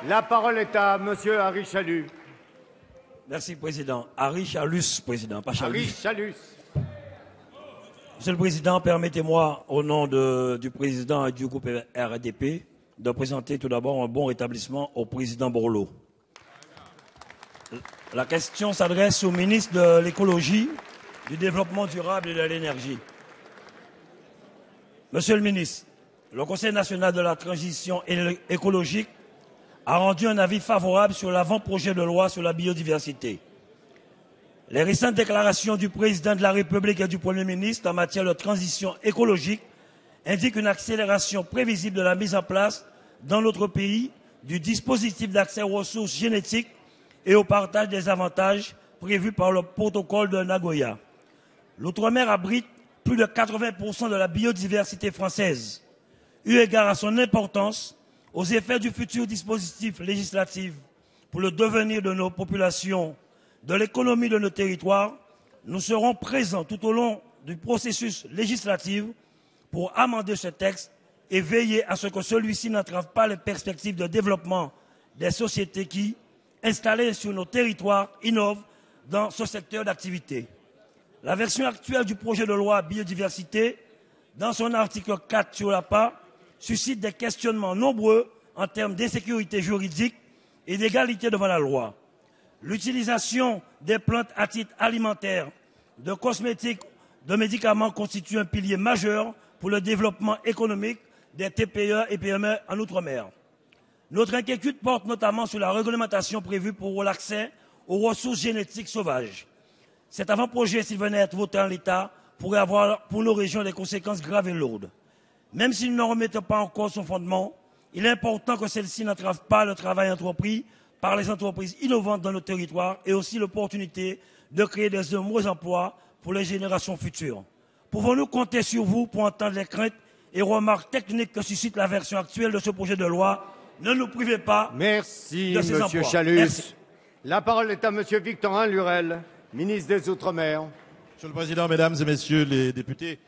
La parole est à Monsieur Harry Chalus. Merci, Président. Harry Chalus, Président, pas Chalus. Harry Chalus. Monsieur le Président, permettez-moi, au nom du Président et du groupe RDP, de présenter tout d'abord un bon rétablissement au Président Borloo. La question s'adresse au ministre de l'Écologie, du Développement durable et de l'Énergie. Monsieur le ministre, le Conseil national de la transition écologique a rendu un avis favorable sur l'avant-projet de loi sur la biodiversité. Les récentes déclarations du président de la République et du Premier ministre en matière de transition écologique indiquent une accélération prévisible de la mise en place dans notre pays du dispositif d'accès aux ressources génétiques et au partage des avantages prévus par le protocole de Nagoya. L'outre-mer abrite plus de 80% de la biodiversité française. Eu égard à son importance, aux effets du futur dispositif législatif pour le devenir de nos populations, de l'économie de nos territoires, nous serons présents tout au long du processus législatif pour amender ce texte et veiller à ce que celui-ci n'entrave pas les perspectives de développement des sociétés qui, installées sur nos territoires, innovent dans ce secteur d'activité. La version actuelle du projet de loi biodiversité, dans son article 4 sur la PA, suscite des questionnements nombreux en termes d'insécurité juridique et d'égalité devant la loi. L'utilisation des plantes à titre alimentaire, de cosmétiques, de médicaments constitue un pilier majeur pour le développement économique des TPE et PME en Outre-mer. Notre inquiétude porte notamment sur la réglementation prévue pour l'accès aux ressources génétiques sauvages. Cet avant-projet, s'il venait à être voté en l'état, pourrait avoir pour nos régions des conséquences graves et lourdes. Même s'il ne remettent pas en cause son fondement, il est important que celle-ci n'entrave pas le travail entrepris par les entreprises innovantes dans nos territoires et aussi l'opportunité de créer de nombreux emplois pour les générations futures. Pouvons-nous compter sur vous pour entendre les craintes et remarques techniques que suscite la version actuelle de ce projet de loi? Ne nous privez pas de ces emplois. Monsieur Chalus. Merci. La parole est à Monsieur Victorin Lurel, ministre des Outre-mer. Monsieur le Président, Mesdames et Messieurs les députés,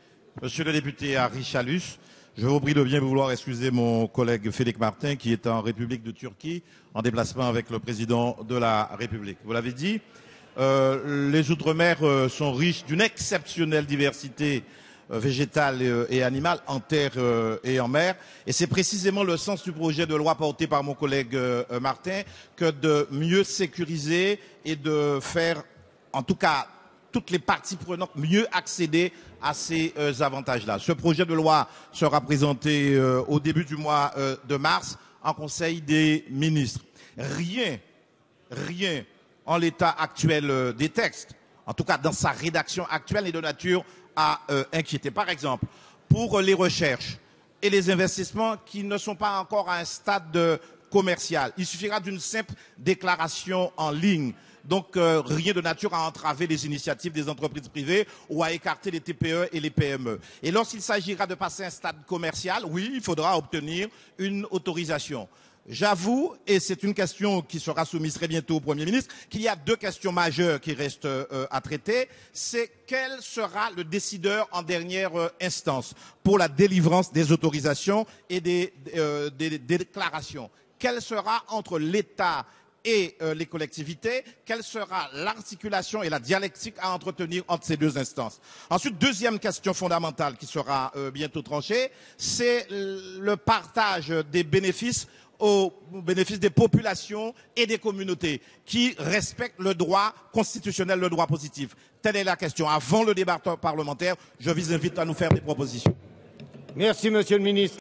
Monsieur le député Harry Chalus, je vous prie de bien vouloir excuser mon collègue Félix Martin qui est en République de Turquie en déplacement avec le Président de la République. Vous l'avez dit, les Outre-mer sont riches d'une exceptionnelle diversité végétale et animale en terre et en mer. Et c'est précisément le sens du projet de loi porté par mon collègue Martin que de mieux sécuriser et de faire, en tout cas, toutes les parties prenantes mieux accéder à ces avantages-là. Ce projet de loi sera présenté au début du mois de mars en Conseil des ministres. Rien en l'état actuel des textes, en tout cas dans sa rédaction actuelle, est de nature à inquiéter. Par exemple, pour les recherches et les investissements qui ne sont pas encore à un stade commercial, il suffira d'une simple déclaration en ligne. Donc, rien de nature à entraver les initiatives des entreprises privées ou à écarter les TPE et les PME. Et lorsqu'il s'agira de passer un stade commercial, oui, il faudra obtenir une autorisation. J'avoue, et c'est une question qui sera soumise très bientôt au Premier ministre, qu'il y a deux questions majeures qui restent à traiter. C'est quel sera le décideur en dernière instance pour la délivrance des autorisations et des déclarations? Quelle sera entre l'État et les collectivités, quelle sera l'articulation et la dialectique à entretenir entre ces deux instances? Ensuite, deuxième question fondamentale qui sera bientôt tranchée, c'est le partage des bénéfices au bénéfice des populations et des communautés qui respectent le droit constitutionnel, le droit positif. Telle est la question. Avant le débat parlementaire, je vous invite à nous faire des propositions. Merci, Monsieur le ministre.